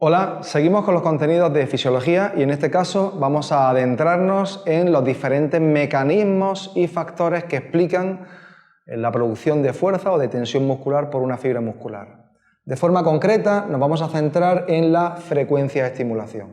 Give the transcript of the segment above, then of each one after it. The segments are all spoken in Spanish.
Hola, seguimos con los contenidos de fisiología y en este caso vamos a adentrarnos en los diferentes mecanismos y factores que explican la producción de fuerza o de tensión muscular por una fibra muscular. De forma concreta nos vamos a centrar en la frecuencia de estimulación.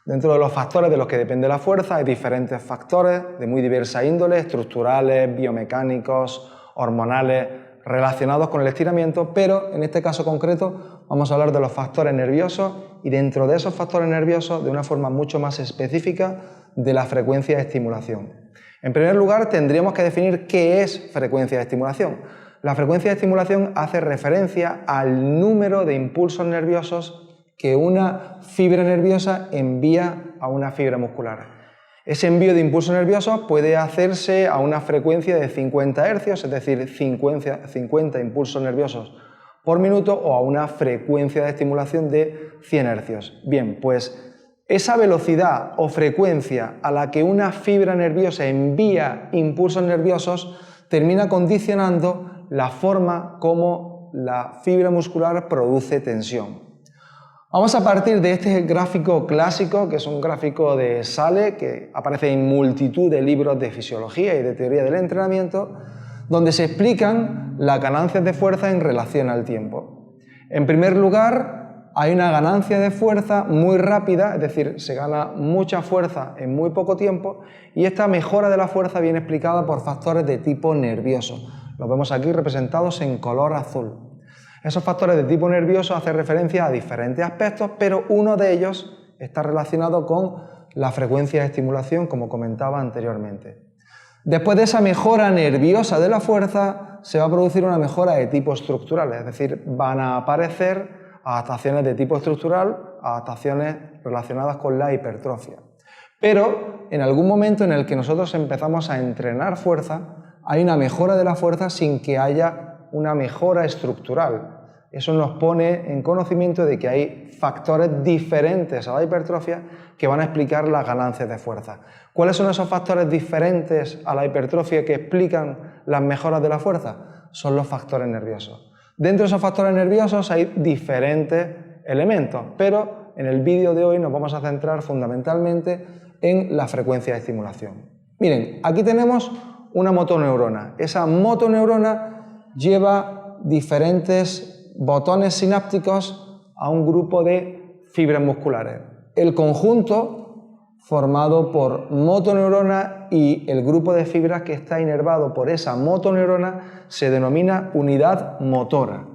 Dentro de los factores de los que depende la fuerza hay diferentes factores de muy diversa índole, estructurales, biomecánicos, hormonales, relacionados con el estiramiento, pero en este caso concreto vamos a hablar de los factores nerviosos y dentro de esos factores nerviosos de una forma mucho más específica de la frecuencia de estimulación. En primer lugar tendríamos que definir qué es frecuencia de estimulación. La frecuencia de estimulación hace referencia al número de impulsos nerviosos que una fibra nerviosa envía a una fibra muscular. Ese envío de impulsos nerviosos puede hacerse a una frecuencia de 50 Hz, es decir, 50 impulsos nerviosos por minuto, o a una frecuencia de estimulación de 100 Hz. Bien, pues esa velocidad o frecuencia a la que una fibra nerviosa envía impulsos nerviosos termina condicionando la forma como la fibra muscular produce tensión. Vamos a partir de este gráfico clásico, que es un gráfico de Sale, que aparece en multitud de libros de fisiología y de teoría del entrenamiento, donde se explican las ganancias de fuerza en relación al tiempo. En primer lugar, hay una ganancia de fuerza muy rápida, es decir, se gana mucha fuerza en muy poco tiempo, y esta mejora de la fuerza viene explicada por factores de tipo nervioso. Los vemos aquí representados en color azul. Esos factores de tipo nervioso hacen referencia a diferentes aspectos, pero uno de ellos está relacionado con la frecuencia de estimulación, como comentaba anteriormente. Después de esa mejora nerviosa de la fuerza, se va a producir una mejora de tipo estructural, es decir, van a aparecer adaptaciones de tipo estructural, adaptaciones relacionadas con la hipertrofia. Pero en algún momento en el que nosotros empezamos a entrenar fuerza, hay una mejora de la fuerza sin que haya una mejora estructural. Eso nos pone en conocimiento de que hay factores diferentes a la hipertrofia que van a explicar las ganancias de fuerza. ¿Cuáles son esos factores diferentes a la hipertrofia que explican las mejoras de la fuerza? Son los factores nerviosos. Dentro de esos factores nerviosos hay diferentes elementos, pero en el vídeo de hoy nos vamos a centrar fundamentalmente en la frecuencia de estimulación. Miren, aquí tenemos una motoneurona. Esa motoneurona lleva diferentes botones sinápticos a un grupo de fibras musculares. El conjunto, formado por motoneurona y el grupo de fibras que está inervado por esa motoneurona, se denomina unidad motora.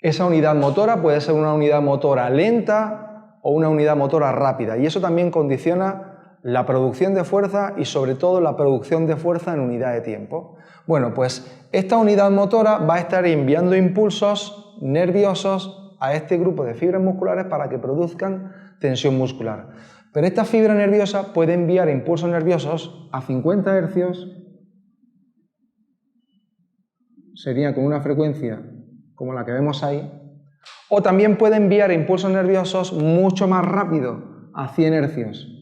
Esa unidad motora puede ser una unidad motora lenta o una unidad motora rápida, y eso también condiciona la producción de fuerza y sobre todo la producción de fuerza en unidad de tiempo. Bueno, pues esta unidad motora va a estar enviando impulsos nerviosos a este grupo de fibras musculares para que produzcan tensión muscular. Pero esta fibra nerviosa puede enviar impulsos nerviosos a 50 Hz, sería con una frecuencia como la que vemos ahí, o también puede enviar impulsos nerviosos mucho más rápido, a 100 Hz.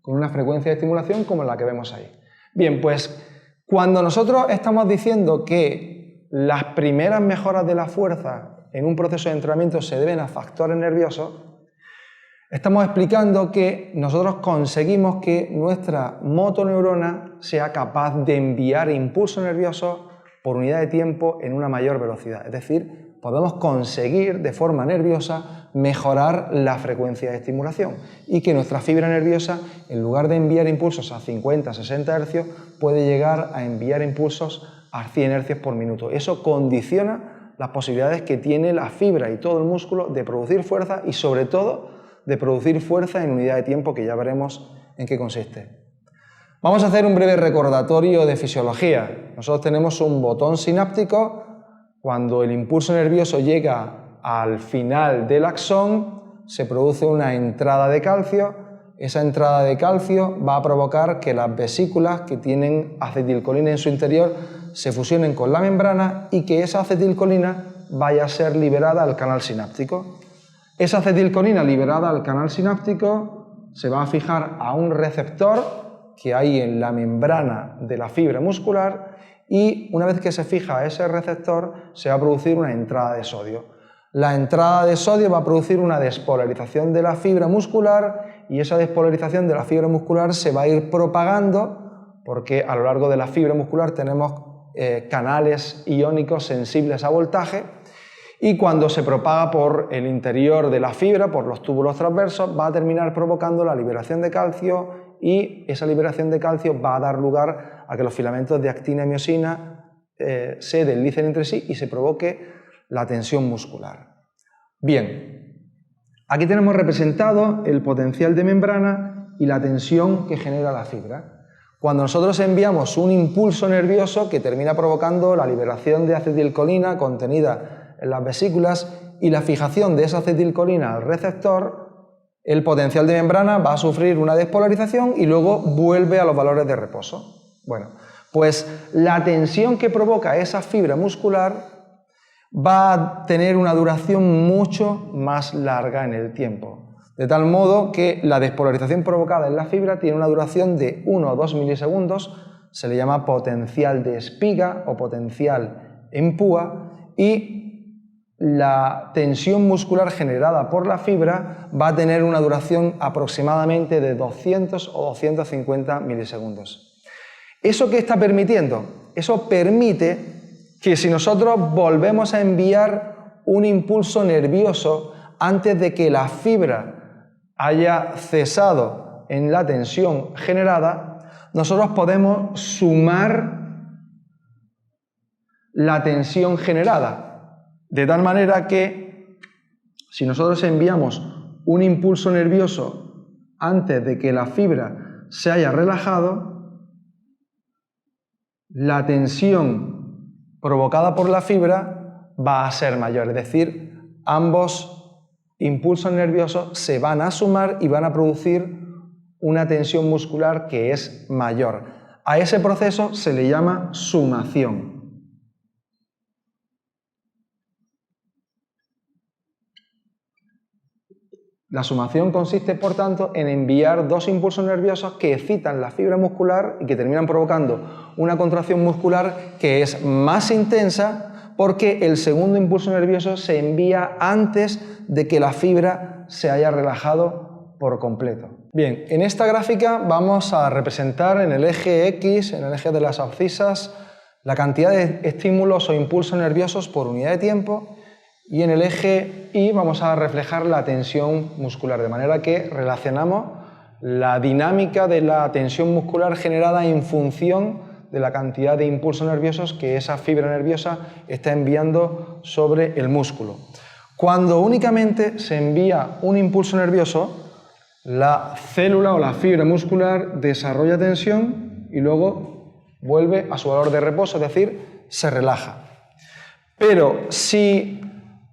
Con una frecuencia de estimulación como la que vemos ahí. Bien, pues cuando nosotros estamos diciendo que las primeras mejoras de la fuerza en un proceso de entrenamiento se deben a factores nerviosos, estamos explicando que nosotros conseguimos que nuestra motoneurona sea capaz de enviar impulsos nerviosos por unidad de tiempo en una mayor velocidad. Es decir, podemos conseguir de forma nerviosa mejorar la frecuencia de estimulación y que nuestra fibra nerviosa, en lugar de enviar impulsos a 50-60 Hz, puede llegar a enviar impulsos a 100 Hz por minuto. Eso condiciona las posibilidades que tiene la fibra y todo el músculo de producir fuerza y sobre todo de producir fuerza en unidad de tiempo, que ya veremos en qué consiste. Vamos a hacer un breve recordatorio de fisiología. Nosotros tenemos un botón sináptico. Cuando el impulso nervioso llega al final del axón, se produce una entrada de calcio. esa entrada de calcio va a provocar que las vesículas que tienen acetilcolina en su interior se fusionen con la membrana y que esa acetilcolina vaya a ser liberada al canal sináptico. Esa acetilcolina liberada al canal sináptico se va a fijar a un receptor que hay en la membrana de la fibra muscular y una vez que se fija a ese receptor se va a producir una entrada de sodio. La entrada de sodio va a producir una despolarización de la fibra muscular y esa despolarización de la fibra muscular se va a ir propagando porque a lo largo de la fibra muscular tenemos canales iónicos sensibles a voltaje y cuando se propaga por el interior de la fibra, por los túbulos transversos, va a terminar provocando la liberación de calcio y esa liberación de calcio va a dar lugar a que los filamentos de actina y miosina se deslicen entre sí y se provoque la tensión muscular. Bien, aquí tenemos representado el potencial de membrana y la tensión que genera la fibra. Cuando nosotros enviamos un impulso nervioso que termina provocando la liberación de acetilcolina contenida en las vesículas y la fijación de esa acetilcolina al receptor, el potencial de membrana va a sufrir una despolarización y luego vuelve a los valores de reposo. Bueno, pues la tensión que provoca esa fibra muscular va a tener una duración mucho más larga en el tiempo. De tal modo que la despolarización provocada en la fibra tiene una duración de 1 o 2 milisegundos, se le llama potencial de espiga o potencial en púa y la tensión muscular generada por la fibra va a tener una duración aproximadamente de 200 o 250 milisegundos. ¿Eso qué está permitiendo? Eso permite que si nosotros volvemos a enviar un impulso nervioso antes de que la fibra haya cesado en la tensión generada, nosotros podemos sumar la tensión generada, de tal manera que si nosotros enviamos un impulso nervioso antes de que la fibra se haya relajado, la tensión provocada por la fibra va a ser mayor, es decir, ambos impulsos nerviosos se van a sumar y van a producir una tensión muscular que es mayor. A ese proceso se le llama sumación. La sumación consiste, por tanto, en enviar dos impulsos nerviosos que excitan la fibra muscular y que terminan provocando una contracción muscular que es más intensa porque el segundo impulso nervioso se envía antes de que la fibra se haya relajado por completo. Bien, en esta gráfica vamos a representar en el eje X, en el eje de las abscisas, la cantidad de estímulos o impulsos nerviosos por unidad de tiempo y en el eje Y vamos a reflejar la tensión muscular, de manera que relacionamos la dinámica de la tensión muscular generada en función de la cantidad de impulsos nerviosos que esa fibra nerviosa está enviando sobre el músculo. Cuando únicamente se envía un impulso nervioso, la célula o la fibra muscular desarrolla tensión y luego vuelve a su valor de reposo, es decir, se relaja. Pero si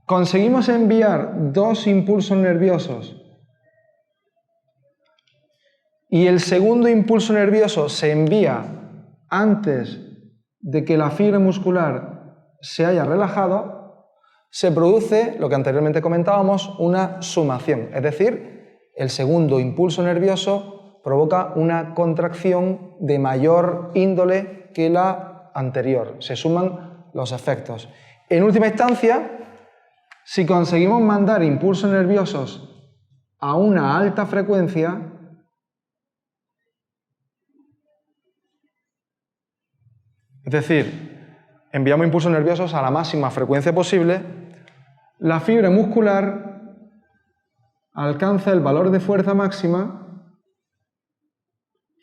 conseguimos enviar dos impulsos nerviosos y el segundo impulso nervioso se envía antes de que la fibra muscular se haya relajado, se produce, lo que anteriormente comentábamos, una sumación, es decir, el segundo impulso nervioso provoca una contracción de mayor índole que la anterior, se suman los efectos. En última instancia, si conseguimos mandar impulsos nerviosos a una alta frecuencia, es decir, enviamos impulsos nerviosos a la máxima frecuencia posible, la fibra muscular alcanza el valor de fuerza máxima,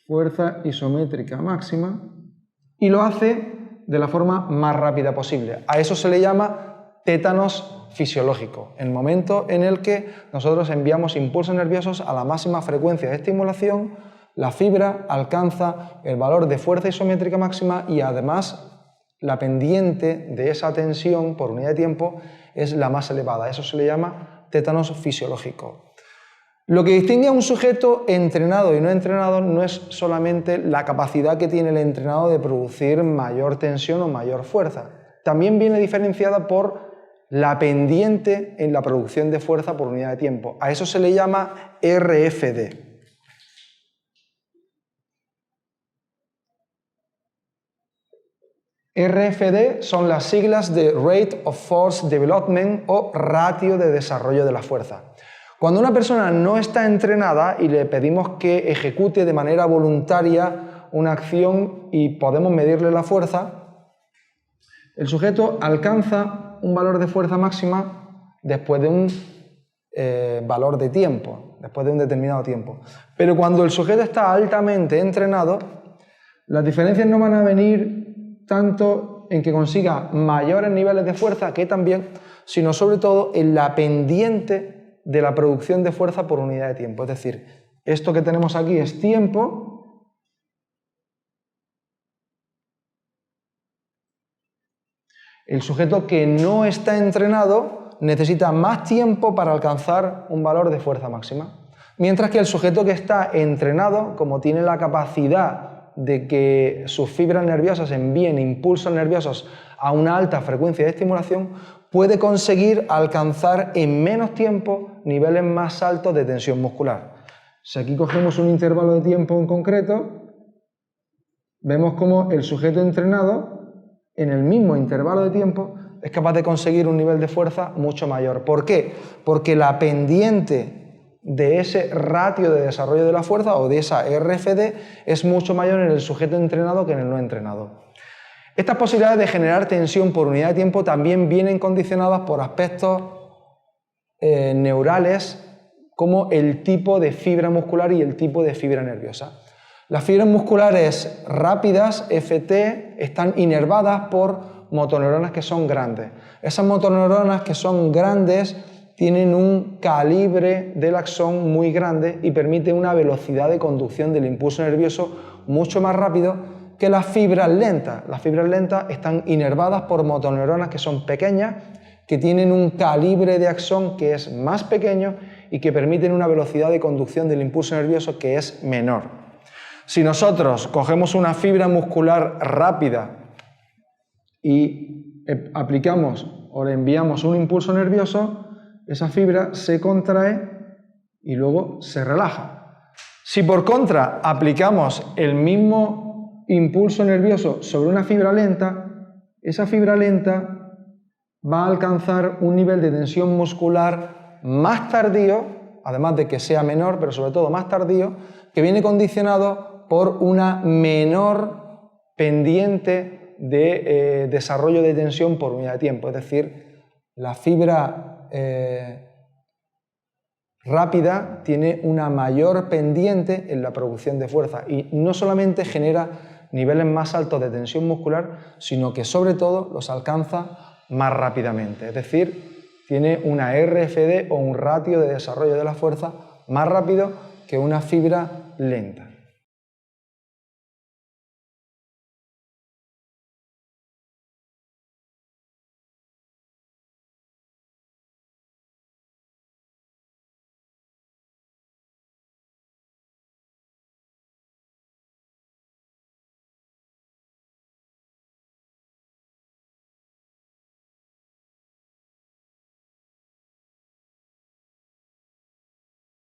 fuerza isométrica máxima, y lo hace de la forma más rápida posible. A eso se le llama tétanos fisiológico, el momento en el que nosotros enviamos impulsos nerviosos a la máxima frecuencia de estimulación, la fibra alcanza el valor de fuerza isométrica máxima y además la pendiente de esa tensión por unidad de tiempo es la más elevada. Eso se le llama tétanos fisiológico. Lo que distingue a un sujeto entrenado y no entrenado no es solamente la capacidad que tiene el entrenado de producir mayor tensión o mayor fuerza. También viene diferenciada por la pendiente en la producción de fuerza por unidad de tiempo. A eso se le llama RFD. RFD son las siglas de Rate of Force Development o ratio de desarrollo de la fuerza. Cuando una persona no está entrenada y le pedimos que ejecute de manera voluntaria una acción y podemos medirle la fuerza, el sujeto alcanza un valor de fuerza máxima después de un valor de tiempo, después de un determinado tiempo. Pero cuando el sujeto está altamente entrenado, las diferencias no van a venir tanto en que consiga mayores niveles de fuerza, que también, sino sobre todo en la pendiente de la producción de fuerza por unidad de tiempo. Es decir, esto que tenemos aquí es tiempo, el sujeto que no está entrenado necesita más tiempo para alcanzar un valor de fuerza máxima, mientras que el sujeto que está entrenado, como tiene la capacidad de que sus fibras nerviosas envíen impulsos nerviosos a una alta frecuencia de estimulación, puede conseguir alcanzar en menos tiempo niveles más altos de tensión muscular. Si aquí cogemos un intervalo de tiempo en concreto, vemos cómo el sujeto entrenado, en el mismo intervalo de tiempo, es capaz de conseguir un nivel de fuerza mucho mayor. ¿Por qué? Porque la pendiente de ese ratio de desarrollo de la fuerza o de esa RFD es mucho mayor en el sujeto entrenado que en el no entrenado. Estas posibilidades de generar tensión por unidad de tiempo también vienen condicionadas por aspectos neurales como el tipo de fibra muscular y el tipo de fibra nerviosa. Las fibras musculares rápidas, FT, están inervadas por motoneuronas que son grandes. Esas motoneuronas que son grandes tienen un calibre del axón muy grande y permite una velocidad de conducción del impulso nervioso mucho más rápido que las fibras lentas. Las fibras lentas están inervadas por motoneuronas que son pequeñas, que tienen un calibre de axón que es más pequeño y que permiten una velocidad de conducción del impulso nervioso que es menor. Si nosotros cogemos una fibra muscular rápida y aplicamos o le enviamos un impulso nervioso, esa fibra se contrae y luego se relaja. Si por contra aplicamos el mismo impulso nervioso sobre una fibra lenta, esa fibra lenta va a alcanzar un nivel de tensión muscular más tardío, además de que sea menor, pero sobre todo más tardío, que viene condicionado por una menor pendiente de desarrollo de tensión por unidad de tiempo. Es decir, la fibra rápida tiene una mayor pendiente en la producción de fuerza y no solamente genera niveles más altos de tensión muscular, sino que sobre todo los alcanza más rápidamente. Es decir, tiene una RFD o un ratio de desarrollo de la fuerza más rápido que una fibra lenta.